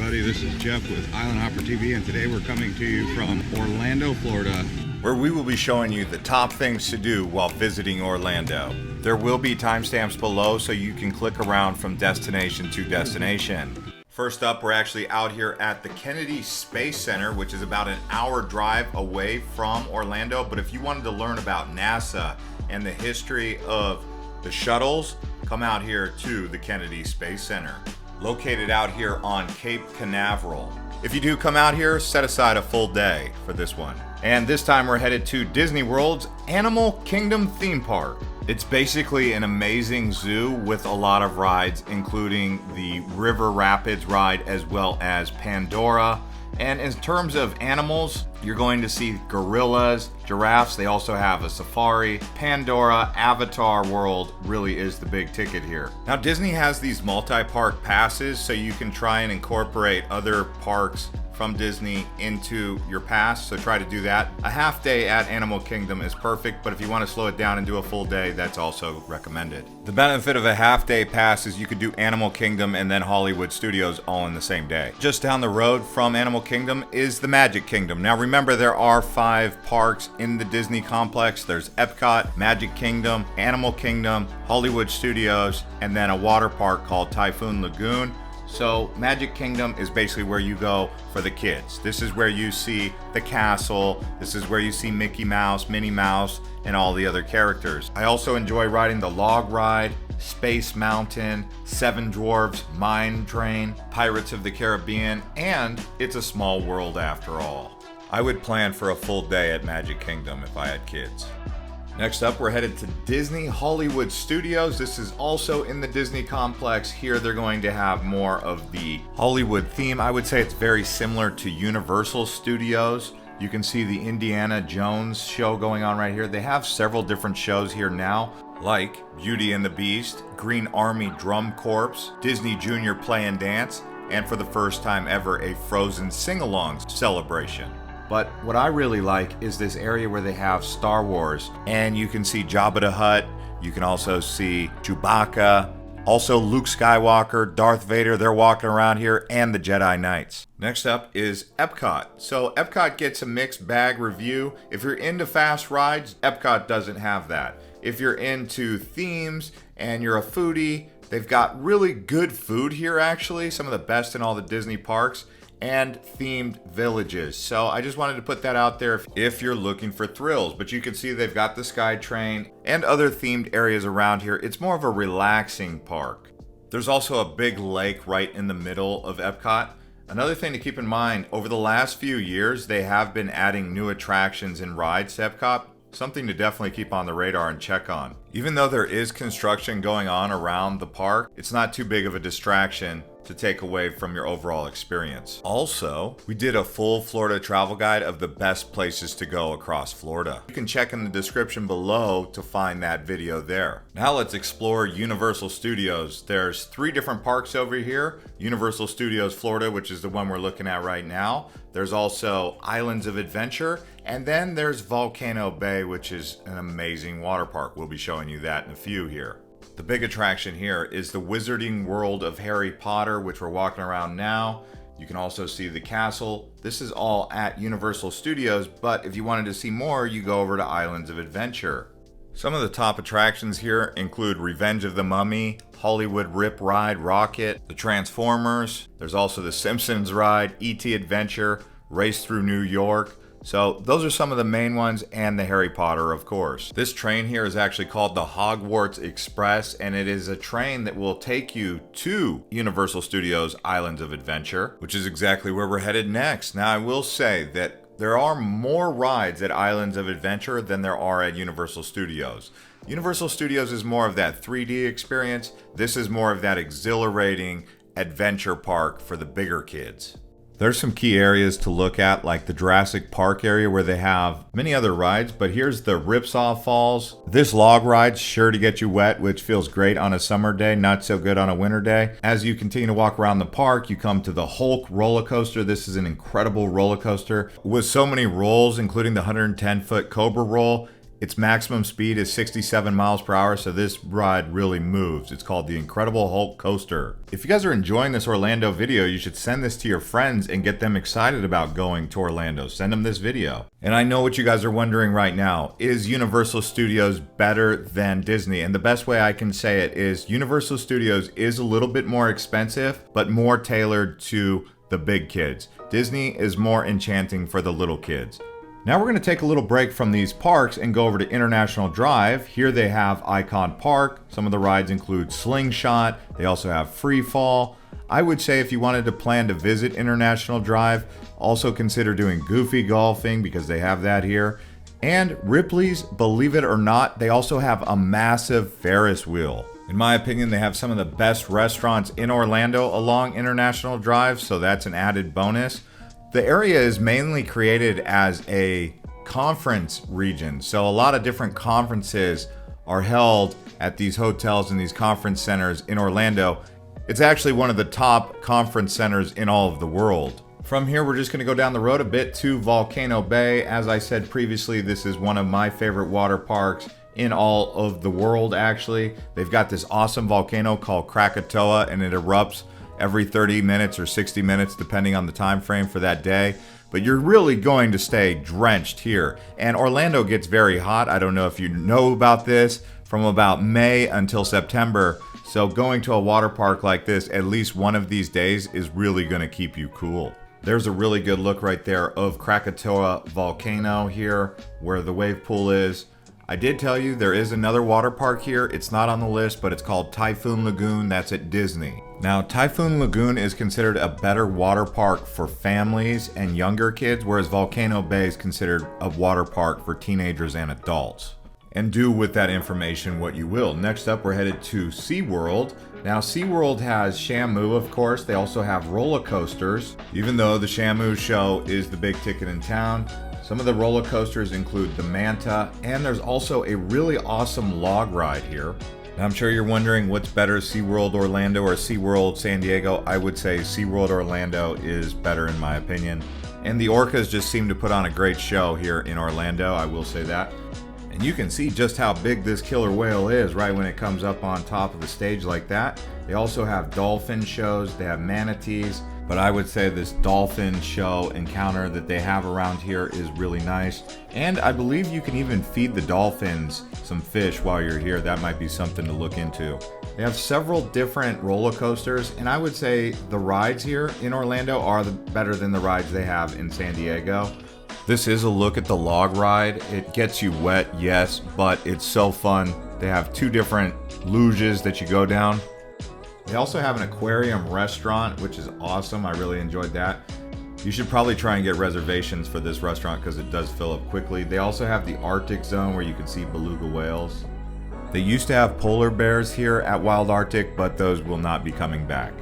everybody. This is Jeff with Island Hopper TV, and today we're coming to you from Orlando, Florida, where we will be showing you the top things to do while visiting Orlando. There will be timestamps below so you can click around from destination to destination. First up, we're actually out here at the Kennedy Space Center, which is about an hour drive away from Orlando. But if you wanted to learn about NASA and the history of the shuttles, come out here to the Kennedy Space Center, located out here on Cape Canaveral. If you do come out here, set aside a full day for this one. And this time we're headed to Disney World's Animal Kingdom theme park. It's basically an amazing zoo with a lot of rides, including the River Rapids ride as well as Pandora. And in terms of animals, you're going to see gorillas, giraffes. They also have a safari. Pandora, Avatar World really is the big ticket here. Now, Disney has these multi-park passes, so you can try and incorporate other parks from Disney into your pass, so try to do that. A half day at Animal Kingdom is perfect, but if you want to slow it down and do a full day, that's also recommended. The benefit of a half day pass is you could do Animal Kingdom and then Hollywood Studios all in the same day. Just down the road from Animal Kingdom is the Magic Kingdom. Now remember, there are 5 parks in the Disney complex. There's Epcot, Magic Kingdom, Animal Kingdom, Hollywood Studios, and then a water park called Typhoon Lagoon. So Magic Kingdom is basically where you go for the kids. This is where you see the castle. This is where you see Mickey Mouse, Minnie Mouse, and all the other characters. I also enjoy riding the log ride, Space Mountain, Seven Dwarfs, Mine Train, Pirates of the Caribbean, and It's a Small World after all. I would plan for a full day at Magic Kingdom if I had kids. Next up, we're headed to Disney Hollywood Studios. This is also in the Disney complex. Here they're going to have more of the Hollywood theme. I would say it's very similar to Universal Studios. You can see the Indiana Jones show going on right here. They have several different shows here now, like Beauty and the Beast, Green Army Drum Corps, Disney Junior Play and Dance, and for the first time ever, a Frozen sing-along celebration. But what I really like is this area where they have Star Wars, and you can see Jabba the Hutt. You can also see Chewbacca, also Luke Skywalker, Darth Vader. They're walking around here, and the Jedi Knights. Next up is Epcot. So Epcot gets a mixed bag review. If you're into fast rides, Epcot doesn't have that. If you're into themes and you're a foodie, they've got really good food here actually, some of the best in all the Disney parks, and themed villages. So I just wanted to put that out there if you're looking for thrills. But you can see they've got the Sky Train and other themed areas around here. It's more of a relaxing park. There's also a big lake right in the middle of Epcot. Another thing to keep in mind, over the last few years, they have been adding new attractions and rides to Epcot. Something to definitely keep on the radar and check on. Even though there is construction going on around the park, it's not too big of a distraction to take away from your overall experience. Also, we did a full Florida travel guide of the best places to go across Florida. You can check in the description below to find that video there. Now let's explore Universal Studios. There's 3 different parks over here. Universal Studios Florida, which is the one we're looking at right now. There's also Islands of Adventure, and then there's Volcano Bay, which is an amazing water park. We'll be showing you that in a few here. The big attraction here is the Wizarding World of Harry Potter, which we're walking around now. You can also see the castle. This is all at Universal Studios, but if you wanted to see more, you go over to Islands of Adventure. Some of the top attractions here include Revenge of the Mummy, Hollywood Rip Ride Rocket, the Transformers. There's also the Simpsons ride, E.T. Adventure, Race Through New York. So those are some of the main ones, and the Harry Potter, of course. This train here is actually called the Hogwarts Express, and it is a train that will take you to Universal Studios Islands of Adventure, which is exactly where we're headed next. Now, I will say that there are more rides at Islands of Adventure than there are at Universal Studios. Universal Studios is more of that 3D experience. This is more of that exhilarating adventure park for the bigger kids. There's some key areas to look at, like the Jurassic Park area where they have many other rides, but here's the Ripsaw Falls. This log ride's sure to get you wet, which feels great on a summer day, not so good on a winter day. As you continue to walk around the park, you come to the Hulk roller coaster. This is an incredible roller coaster with so many rolls, including the 110-foot Cobra roll. Its maximum speed is 67 miles per hour, so this ride really moves. It's called the Incredible Hulk Coaster. If you guys are enjoying this Orlando video, you should send this to your friends and get them excited about going to Orlando. Send them this video. And I know what you guys are wondering right now. Is Universal Studios better than Disney? And the best way I can say it is Universal Studios is a little bit more expensive, but more tailored to the big kids. Disney is more enchanting for the little kids. Now we're going to take a little break from these parks and go over to International Drive. Here they have Icon Park. Some of the rides include Slingshot. They also have Free Fall. I would say if you wanted to plan to visit International Drive, also consider doing Goofy Golfing because they have that here. And Ripley's, believe it or not, they also have a massive Ferris wheel. In my opinion, they have some of the best restaurants in Orlando along International Drive, so that's an added bonus. The area is mainly created as a conference region, so a lot of different conferences are held at these hotels and these conference centers in Orlando. It's actually one of the top conference centers in all of the world. From here, we're just going to go down the road a bit to Volcano Bay. As I said previously, this is one of my favorite water parks in all of the world, actually. They've got this awesome volcano called Krakatoa, and it erupts every 30 minutes or 60 minutes, depending on the time frame for that day. But you're really going to stay drenched here. And Orlando gets very hot. I don't know if you know about this, from about May until September. So going to a water park like this, at least one of these days, is really going to keep you cool. There's a really good look right there of Krakatoa Volcano here, where the wave pool is. I did tell you there is another water park here. It's not on the list, but it's called Typhoon Lagoon. That's at Disney. Now, Typhoon Lagoon is considered a better water park for families and younger kids, whereas Volcano Bay is considered a water park for teenagers and adults. And do with that information what you will. Next up, we're headed to SeaWorld. Now, SeaWorld has Shamu, of course. They also have roller coasters. Even though the Shamu show is the big ticket in town, some of the roller coasters include the Manta, and there's also a really awesome log ride here. Now, I'm sure you're wondering what's better, SeaWorld Orlando or SeaWorld San Diego. I would say SeaWorld Orlando is better in my opinion. And the orcas just seem to put on a great show here in Orlando, I will say that. And you can see just how big this killer whale is right when it comes up on top of the stage like that. They also have dolphin shows, they have manatees, but I would say this dolphin show encounter that they have around here is really nice. And I believe you can even feed the dolphins some fish while you're here. That might be something to look into. They have several different roller coasters, and I would say the rides here in Orlando are better than the rides they have in San Diego. This is a look at the log ride. It gets you wet, yes, but it's so fun. They have two different luges that you go down. They also have an aquarium restaurant, which is awesome. I really enjoyed that. You should probably try and get reservations for this restaurant because it does fill up quickly. They also have the Arctic zone where you can see beluga whales. They used to have polar bears here at Wild Arctic, but those will not be coming back.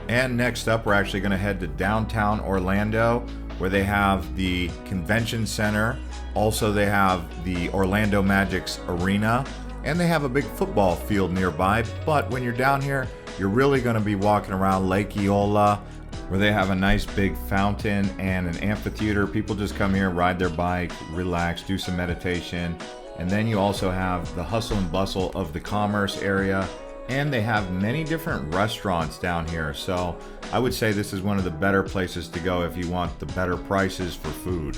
And next up, we're actually going to head to downtown Orlando, where they have the convention center. Also, they have the Orlando Magic's arena, and they have a big football field nearby. But when you're down here, you're really going to be walking around Lake Eola, where they have a nice big fountain and an amphitheater. People just come here, ride their bike, relax, do some meditation. And then you also have the hustle and bustle of the commerce area. And they have many different restaurants down here. So I would say this is one of the better places to go if you want the better prices for food.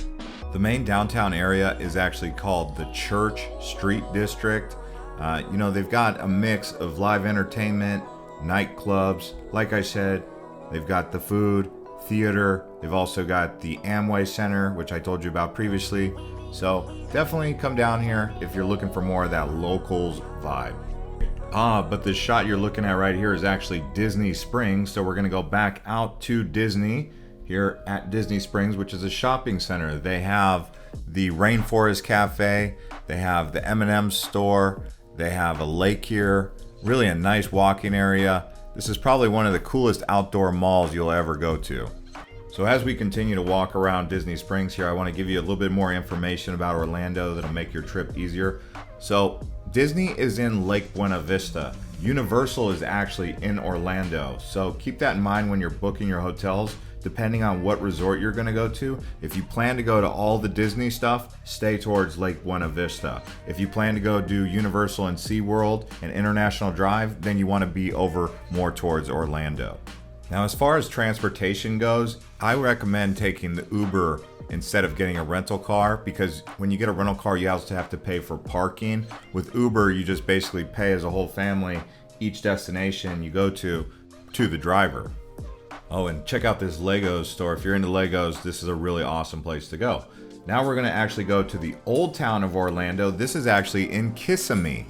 The main downtown area is actually called the Church Street District. They've got a mix of live entertainment, nightclubs. Like I said, they've got the food, theater. They've also got the Amway Center, which I told you about previously. So definitely come down here if you're looking for more of that locals vibe. But the shot you're looking at right here is actually Disney Springs. So we're going to go back out to Disney here at Disney Springs, which is a shopping center. They have the Rainforest Cafe. They have the M&M store. They have a lake here. Really a nice walking area. This is probably one of the coolest outdoor malls you'll ever go to. So as we continue to walk around Disney Springs here, I want to give you a little bit more information about Orlando that'll make your trip easier. So Disney is in Lake Buena Vista. Universal is actually in Orlando. So keep that in mind when you're booking your hotels. depending on what resort you're going to go to. If you plan to go to all the Disney stuff, stay towards Lake Buena Vista. If you plan to go do Universal and SeaWorld and International Drive, then you want to be over more towards Orlando. Now, as far as transportation goes, I recommend taking the Uber instead of getting a rental car, because when you get a rental car, you also have to pay for parking. With Uber, you just basically pay as a whole family each destination you go to the driver. Oh, and check out this Legos store. If you're into Legos, this is a really awesome place to go. Now we're going to actually go to the old town of Orlando. This is actually in Kissimmee.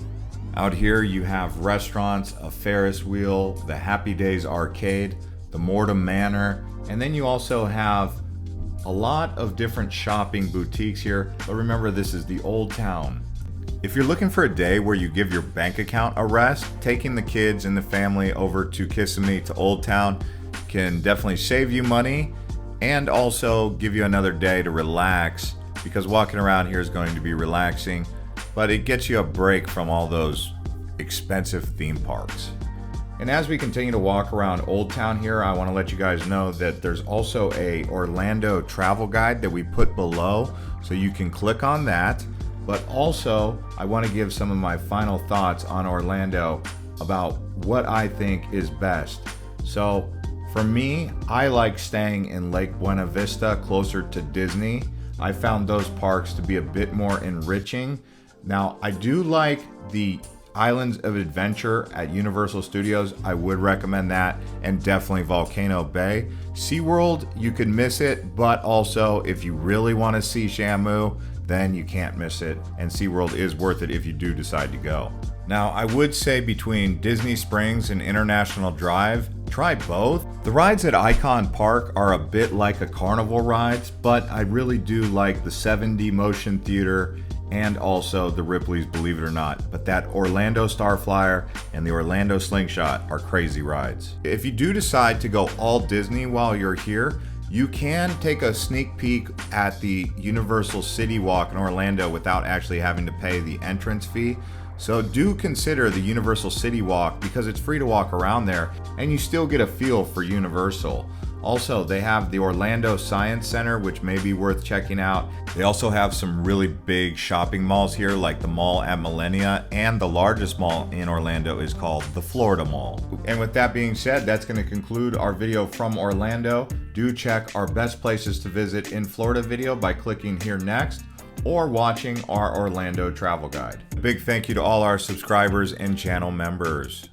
Out here you have restaurants, a Ferris wheel, the Happy Days arcade, the Mortem Manor, and then you also have a lot of different shopping boutiques here. But remember, this is the old town. If you're looking for a day where you give your bank account a rest, taking the kids and the family over to Kissimmee to Old Town can definitely save you money and also give you another day to relax, because walking around here is going to be relaxing, but it gets you a break from all those expensive theme parks. And as we continue to walk around Old Town here, I want to let you guys know that there's also a Orlando travel guide that we put below, so you can click on that. But also, I want to give some of my final thoughts on Orlando about what I think is best. So for me, I like staying in Lake Buena Vista, closer to Disney. I found those parks to be a bit more enriching. Now, I do like the Islands of Adventure at Universal Studios. I would recommend that, and definitely Volcano Bay. SeaWorld, you could miss it, but also if you really want to see Shamu, then you can't miss it, and SeaWorld is worth it if you do decide to go. Now, I would say between Disney Springs and International Drive, try both. The rides at Icon Park are a bit like a carnival rides, but I really do like the 7D motion theater and also the Ripley's Believe It or Not. But that Orlando Starflyer and the Orlando Slingshot are crazy rides. If you do decide to go all Disney while you're here, you can take a sneak peek at the Universal City Walk in Orlando without actually having to pay the entrance fee. So do consider the Universal City Walk, because it's free to walk around there and you still get a feel for Universal. Also, they have the Orlando Science Center, which may be worth checking out. They also have some really big shopping malls here, like the mall at Millenia, and the largest mall in Orlando is called the Florida Mall. And with that being said, that's going to conclude our video from Orlando. Do check our best places to visit in Florida video by clicking here next, or watching our Orlando travel guide. A big thank you to all our subscribers and channel members.